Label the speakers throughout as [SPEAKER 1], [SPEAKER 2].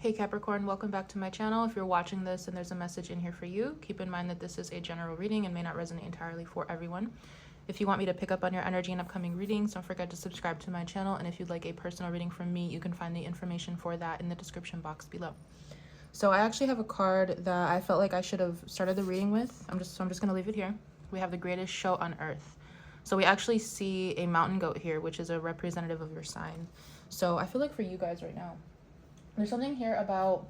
[SPEAKER 1] Hey Capricorn, welcome back to my channel. If you're watching this and there's a message in here for you, keep in mind that this is a general reading and may not resonate entirely for everyone. If you want me to pick up on your energy in upcoming readings, don't forget to subscribe to my channel. And if you'd like a personal reading from me, you can find the information for that in the description box below. So I actually have a card that I felt like I should have started the reading with. I'm just gonna leave it here. We have the greatest show on earth. So we actually see a mountain goat here, which is a representative of your sign. So I feel like for you guys right now, there's something here about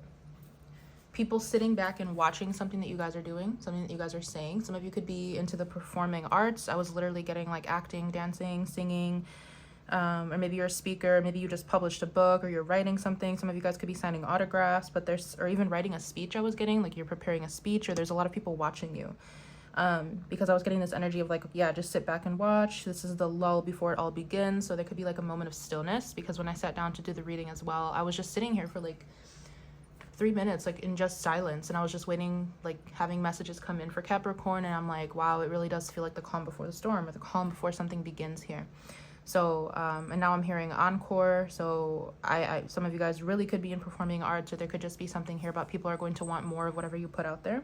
[SPEAKER 1] people sitting back and watching something that you guys are doing, something that you guys are saying. Some of you could be into the performing arts. I was literally getting like acting, dancing, singing, or maybe you're a speaker, maybe you just published a book or you're writing something. Some of you guys could be signing autographs, but or even writing a speech. I was getting like you're preparing a speech, or there's a lot of people watching you. Because I was getting this energy of like, yeah, just sit back and watch. This is the lull before it all begins. So there could be like a moment of stillness, because when I sat down to do the reading as well, I was just sitting here for like 3 minutes, like in just silence. And I was just waiting, like having messages come in for Capricorn. And I'm like, wow, it really does feel like the calm before the storm, or the calm before something begins here. So, and now I'm hearing encore. So some of you guys really could be in performing arts, or there could just be something here about people are going to want more of whatever you put out there.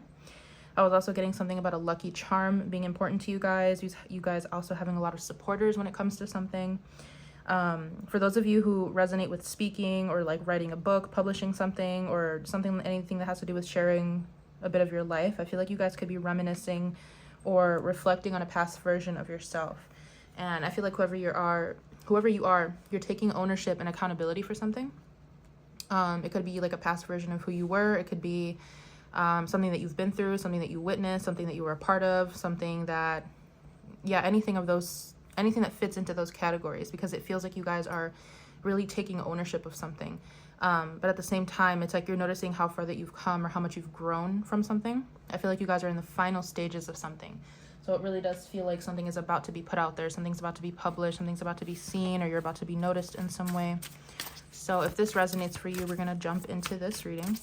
[SPEAKER 1] I was also getting something about a lucky charm being important to you guys. You guys also having a lot of supporters when it comes to something. For those of you who resonate with speaking, or like writing a book, publishing something, or anything that has to do with sharing a bit of your life, I feel like you guys could be reminiscing or reflecting on a past version of yourself. And I feel like whoever you are, you're taking ownership and accountability for something. It could be like a past version of who you were. It could be something that you've been through, something that you witnessed, something that you were a part of, something that, yeah, anything that fits into those categories, because it feels like you guys are really taking ownership of something. But at the same time, it's like you're noticing how far that you've come, or how much you've grown from something. I feel like you guys are in the final stages of something. So it really does feel like something is about to be put out there, something's about to be published, something's about to be seen, or you're about to be noticed in some way. So if this resonates for you, we're gonna jump into this reading.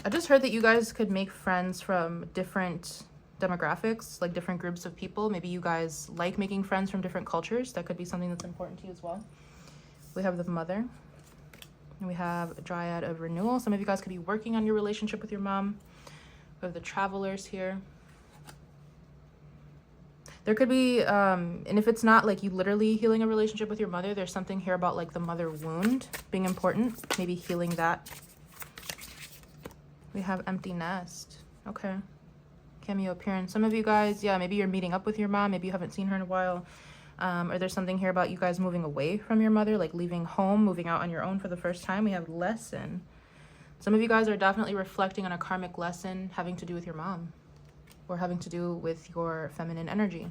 [SPEAKER 1] I just heard that you guys could make friends from different demographics, like different groups of people. Maybe you guys like making friends from different cultures. That could be something that's important to you as well. We have the Mother, and we have a Dryad of Renewal. Some of you guys could be working on your relationship with your mom. We have the Travelers here. There could be, and if it's not like you literally healing a relationship with your mother, there's something here about like the mother wound being important, maybe healing that. We have Empty Nest. Okay. Cameo appearance. Some of you guys, yeah, maybe you're meeting up with your mom. Maybe you haven't seen her in a while. Or there's something here about you guys moving away from your mother, like leaving home, moving out on your own for the first time. We have Lesson. Some of you guys are definitely reflecting on a karmic lesson having to do with your mom, or having to do with your feminine energy.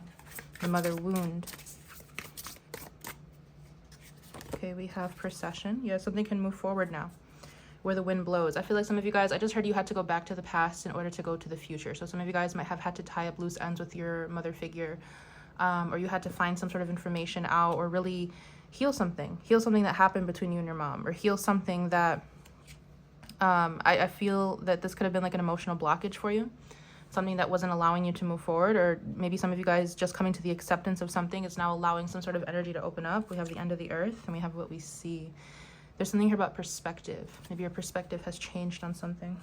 [SPEAKER 1] The Mother Wound. Okay, we have Procession. Yeah, something can move forward now. Where the Wind Blows. I feel like some of you guys, I just heard you had to go back to the past in order to go to the future. So some of you guys might have had to tie up loose ends with your mother figure, or you had to find some sort of information out, or really heal something that happened between you and your mom, or heal something that I feel that this could have been like an emotional blockage for you, something that wasn't allowing you to move forward. Or maybe some of you guys just coming to the acceptance of something is now allowing some sort of energy to open up. We have the End of the Earth, and we have What We See. There's something here about perspective. Maybe your perspective has changed on something.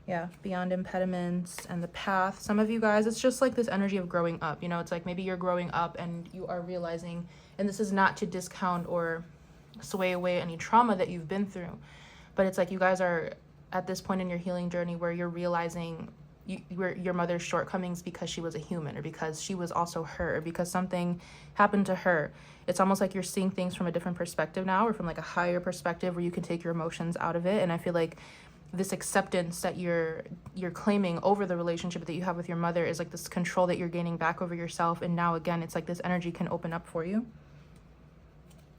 [SPEAKER 1] Yeah, beyond impediments and the path. Some of you guys, it's just like this energy of growing up. You know, it's like maybe you're growing up and you are realizing, and this is not to discount or sway away any trauma that you've been through, but it's like you guys are at this point in your healing journey where you're realizing your mother's shortcomings, because she was a human, or because she was also her, or because something happened to her. It's almost like you're seeing things from a different perspective now, or from like a higher perspective where you can take your emotions out of it. And I feel like this acceptance that you're claiming over the relationship that you have with your mother is like this control that you're gaining back over yourself. And now again, it's like this energy can open up for you.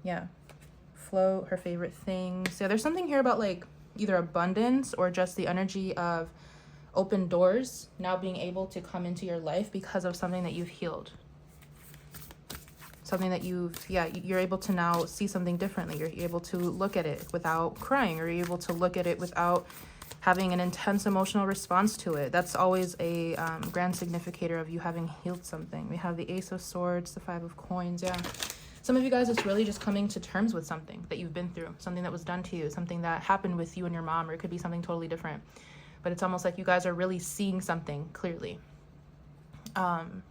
[SPEAKER 1] Yeah. Float, her favorite things. Yeah, there's something here about like either abundance, or just the energy of open doors now being able to come into your life because of something that you've healed. Something that you're able to now see something differently. You're able to look at it without crying, or you're able to look at it without having an intense emotional response to it. That's always a grand significator of you having healed something. We have the Ace of Swords, the Five of Coins. Yeah, Some of you guys, it's really just coming to terms with something that you've been through, something that was done to you, something that happened with you and your mom, or it could be something totally different. But it's almost like you guys are really seeing something clearly. I'm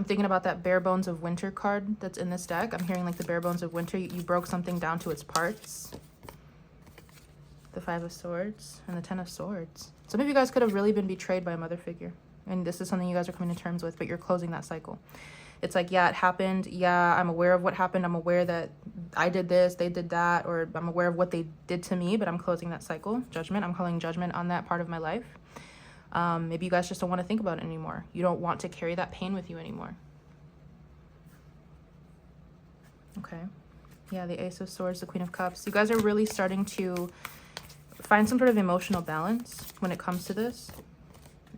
[SPEAKER 1] thinking about that bare bones of winter card that's in this deck. I'm hearing like the bare bones of winter. You broke something down to its parts. The 5 of Swords and the 10 of Swords. Some of you guys could have really been betrayed by a mother figure. And this is something you guys are coming to terms with, but you're closing that cycle. It's like, yeah, it happened. Yeah, I'm aware of what happened. I'm aware that I did this, they did that, or I'm aware of what they did to me, but I'm closing that cycle. Judgment. I'm calling judgment on that part of my life. Maybe you guys just don't want to think about it anymore. You don't want to carry that pain with you anymore. Okay. Yeah, the Ace of Swords, the Queen of Cups. You guys are really starting to find some sort of emotional balance when it comes to this.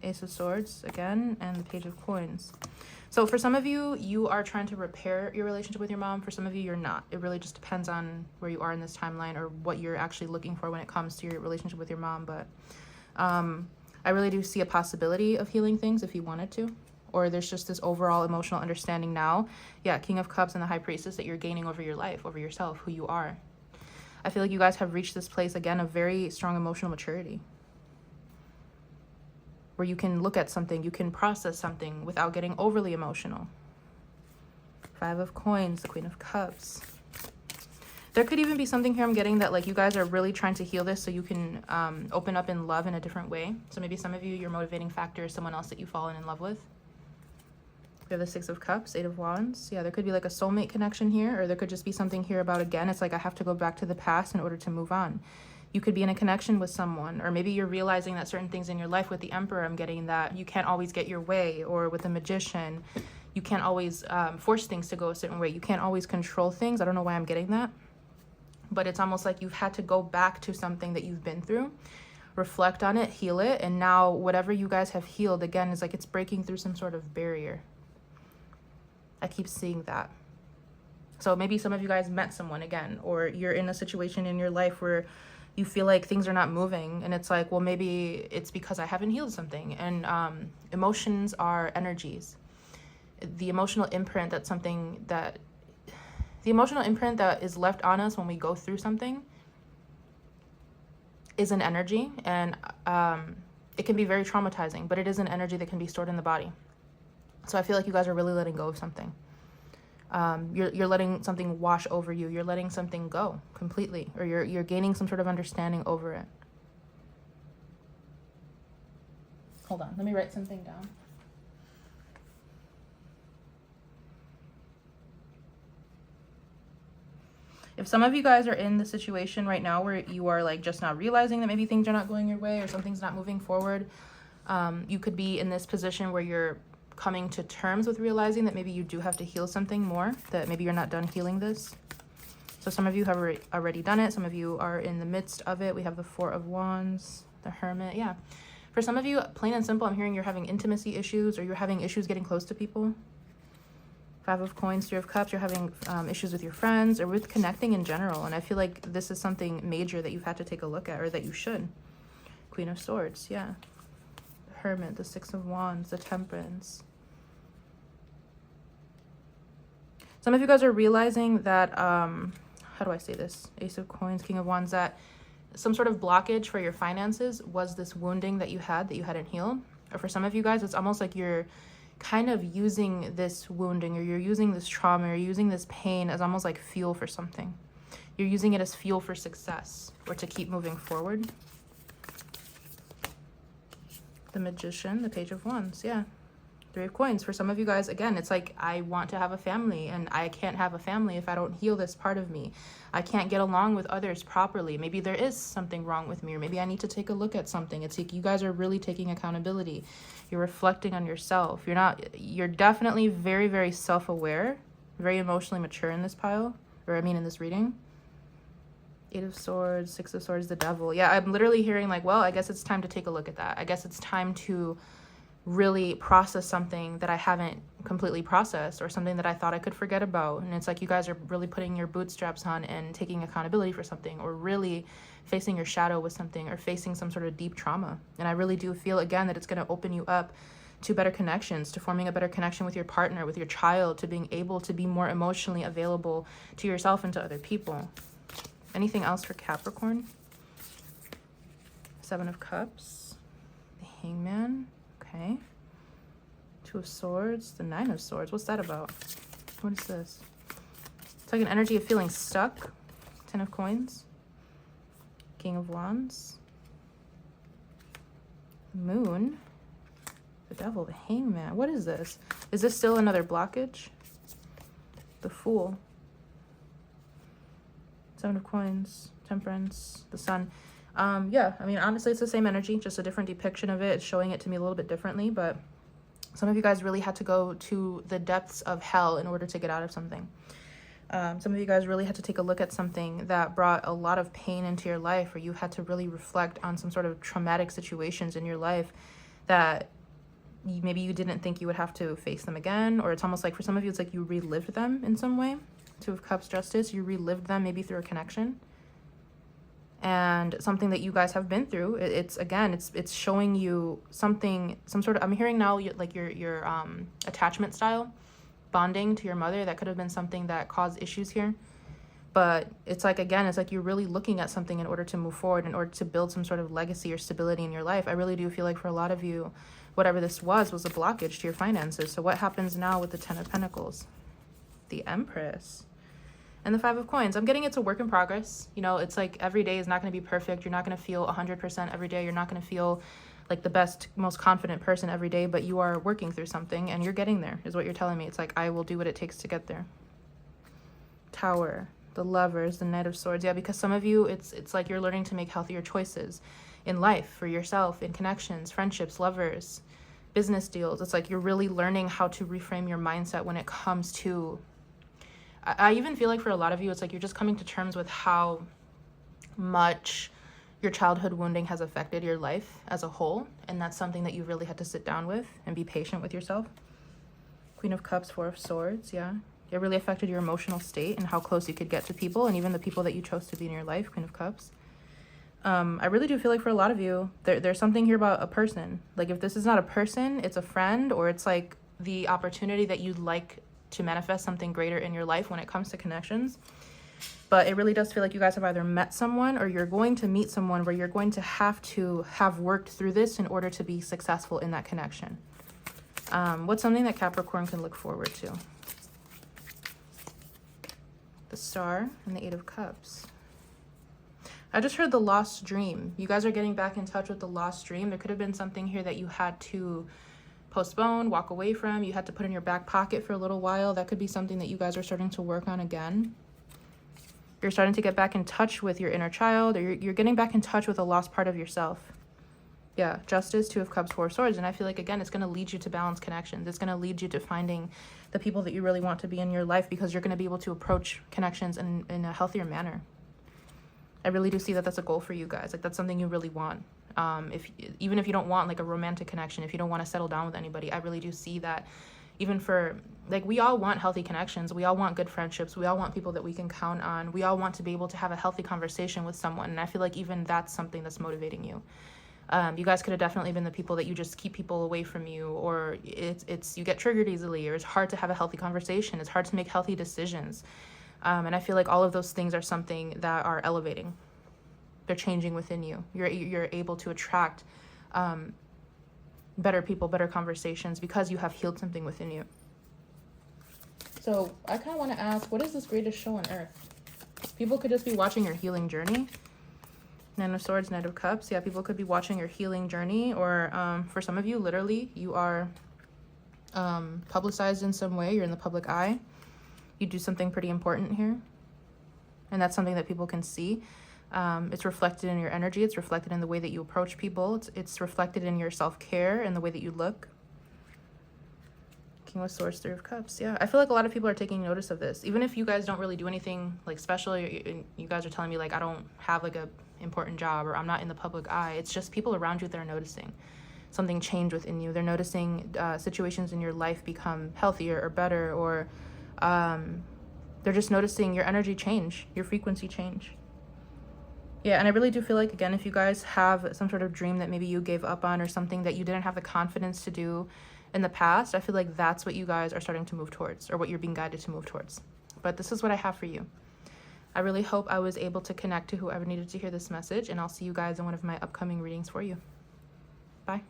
[SPEAKER 1] Ace of Swords again, and the Page of Coins. So for some of you, you are trying to repair your relationship with your mom. For some of you, you're not. It really just depends on where you are in this timeline or what you're actually looking for when it comes to your relationship with your mom. But I really do see a possibility of healing things if you wanted to. Or there's just this overall emotional understanding now. Yeah, King of Cups and the High Priestess that you're gaining over your life, over yourself, who you are. I feel like you guys have reached this place, again, of very strong emotional maturity. Where you can look at something, you can process something without getting overly emotional. 5 of Coins, the Queen of Cups. There could even be something here I'm getting that like you guys are really trying to heal this so you can open up in love in a different way. So maybe some of you, your motivating factor is someone else that you've fallen in love with. We have the 6 of Cups, 8 of Wands. Yeah, there could be like a soulmate connection here, or there could just be something here about, again, it's like I have to go back to the past in order to move on. You could be in a connection with someone, or maybe you're realizing that certain things in your life with the Emperor, I'm getting that you can't always get your way, or with the Magician, you can't always force things to go a certain way. You can't always control things. I don't know why I'm getting that, but it's almost like you've had to go back to something that you've been through, reflect on it, heal it, and now whatever you guys have healed, again, is like it's breaking through some sort of barrier. I keep seeing that. So maybe some of you guys met someone again, or you're in a situation in your life where you feel like things are not moving, and it's like, well, maybe it's because I haven't healed something. And emotions are energies. The emotional imprint that is left on us when we go through something is an energy, and it can be very traumatizing, but it is an energy that can be stored in the body. So I feel like you guys are really letting go of something. You're letting something wash over you. You're letting something go completely, or you're gaining some sort of understanding over it. Hold on, let me write something down. If some of you guys are in the situation right now where you are like just not realizing that maybe things are not going your way or something's not moving forward, you could be in this position where you're coming to terms with realizing that maybe you do have to heal something more, that maybe you're not done healing this. So some of you have already done it. Some of you are in the midst of it. We have the 4 of Wands, the Hermit. Yeah. For some of you, plain and simple, I'm hearing you're having intimacy issues, or you're having issues getting close to people. 5 of Coins, 3 of Cups, you're having issues with your friends or with connecting in general. And I feel like this is something major that you've had to take a look at, or that you should. Queen of Swords, yeah. The Hermit, the 6 of Wands, the Temperance. Some of you guys are realizing that, how do I say this? Ace of Coins, King of Wands, that some sort of blockage for your finances was this wounding that you hadn't healed. Or for some of you guys, it's almost like you're kind of using this wounding, or you're using this trauma, or you're using this pain as almost like fuel for something. You're using it as fuel for success, or to keep moving forward. The Magician, the Page of Wands, yeah. 3 of Coins. For some of you guys, again, it's like, I want to have a family, and I can't have a family if I don't heal this part of me. I can't get along with others properly. Maybe there is something wrong with me, or maybe I need to take a look at something. It's like you guys are really taking accountability. You're reflecting on yourself. You're definitely very, very self-aware, very emotionally mature in this pile, or I mean in this reading. 8 of Swords, 6 of Swords, the Devil. Yeah, I'm literally hearing like, well, I guess it's time to take a look at that. I guess it's time to really process something that I haven't completely processed, or something that I thought I could forget about. And it's like you guys are really putting your bootstraps on and taking accountability for something, or really facing your shadow with something, or facing some sort of deep trauma. And I really do feel, again, that it's going to open you up to better connections, to forming a better connection with your partner, with your child, to being able to be more emotionally available to yourself and to other people. Anything else for Capricorn? Seven of Cups, the Hangman, okay. Two of Swords, the Nine of Swords. What's that about? What is this? It's like an energy of feeling stuck. Ten of Coins, King of Wands, Moon, the Devil, the Hangman. What is this? Is this still another blockage? The Fool, Seven of Coins, Temperance, the Sun. Yeah, I mean, honestly, it's the same energy, just a different depiction of it. It's showing it to me a little bit differently, but some of you guys really had to go to the depths of hell in order to get out of something. Some of you guys really had to take a look at something that brought a lot of pain into your life, or you had to really reflect on some sort of traumatic situations in your life that maybe you didn't think you would have to face them again, or it's almost like for some of you, it's like you relived them in some way. Two of Cups, Justice, you relived them maybe through a connection. And something that you guys have been through, it's again, it's showing you something, some sort of, I'm hearing now like your attachment style, bonding to your mother. That could have been something that caused issues here. But it's like, again, it's like you're really looking at something in order to move forward, in order to build some sort of legacy or stability in your life. I really do feel like for a lot of you, whatever this was a blockage to your finances. So what happens now with the Ten of Pentacles? The Empress. And the Five of Coins. I'm getting it's a work in progress. You know, it's like every day is not going to be perfect. You're not going to feel 100% every day. You're not going to feel like the best, most confident person every day, but you are working through something and you're getting there, is what you're telling me. It's like, I will do what it takes to get there. Tower, the Lovers, the Knight of Swords. Yeah, because some of you, it's like you're learning to make healthier choices in life for yourself, in connections, friendships, lovers, business deals. It's like you're really learning how to reframe your mindset when it comes to, I even feel like for a lot of you, it's like you're just coming to terms with how much your childhood wounding has affected your life as a whole. And that's something that you really had to sit down with and be patient with yourself. Queen of Cups, Four of Swords, yeah. It really affected your emotional state and how close you could get to people, and even the people that you chose to be in your life, Queen of Cups. I really do feel like for a lot of you, there's something here about a person. Like if this is not a person, it's a friend, or it's like the opportunity that you'd like to manifest something greater in your life when it comes to connections. But it really does feel like you guys have either met someone or you're going to meet someone where you're going to have worked through this in order to be successful in that connection. What's something that Capricorn can look forward to? The Star and the Eight of Cups. I just heard the lost dream. You guys are getting back in touch with the lost dream. There could have been something here that you had to postpone, walk away from, you had to put in your back pocket for a little while. That could be something that you guys are starting to work on again. You're starting to get back in touch with your inner child, or you're getting back in touch with a lost part of yourself. Yeah, Justice, Two of Cups, Four of Swords. And I feel like, again, it's going to lead you to balance connections. It's going to lead you to finding the people that you really want to be in your life, because you're going to be able to approach connections in a healthier manner. I really do see that that's a goal for you guys. Like that's something you really want. Even if you don't want like a romantic connection, if you don't want to settle down with anybody, I really do see that even for, like, we all want healthy connections. We all want good friendships. We all want people that we can count on. We all want to be able to have a healthy conversation with someone. And I feel like even that's something that's motivating you. You guys could have definitely been the people that you just keep people away from you, or it's you get triggered easily, or it's hard to have a healthy conversation. It's hard to make healthy decisions. And I feel like all of those things are something that are elevating. They're changing within you. You're able to attract better people, better conversations, because you have healed something within you. So I kind of want to ask, what is this greatest show on earth? People could just be watching your healing journey. Nine of Swords, Knight of Cups. Yeah, people could be watching your healing journey, or for some of you, literally, you are publicized in some way. You're in the public eye. You do something pretty important here, and that's something that people can see. It's reflected in your energy. It's reflected in the way that you approach people. It's reflected in your self-care and the way that you look. King of Swords, Three of Cups. Yeah, I feel like a lot of people are taking notice of this. Even if you guys don't really do anything like special, you guys are telling me like, I don't have like a important job, or I'm not in the public eye. It's just people around you that are noticing something change within you. They're noticing situations in your life become healthier or better, or they're just noticing your energy change, your frequency change. Yeah, and I really do feel like, again, if you guys have some sort of dream that maybe you gave up on or something that you didn't have the confidence to do in the past, I feel like that's what you guys are starting to move towards, or what you're being guided to move towards. But this is what I have for you. I really hope I was able to connect to whoever needed to hear this message, and I'll see you guys in one of my upcoming readings for you. Bye.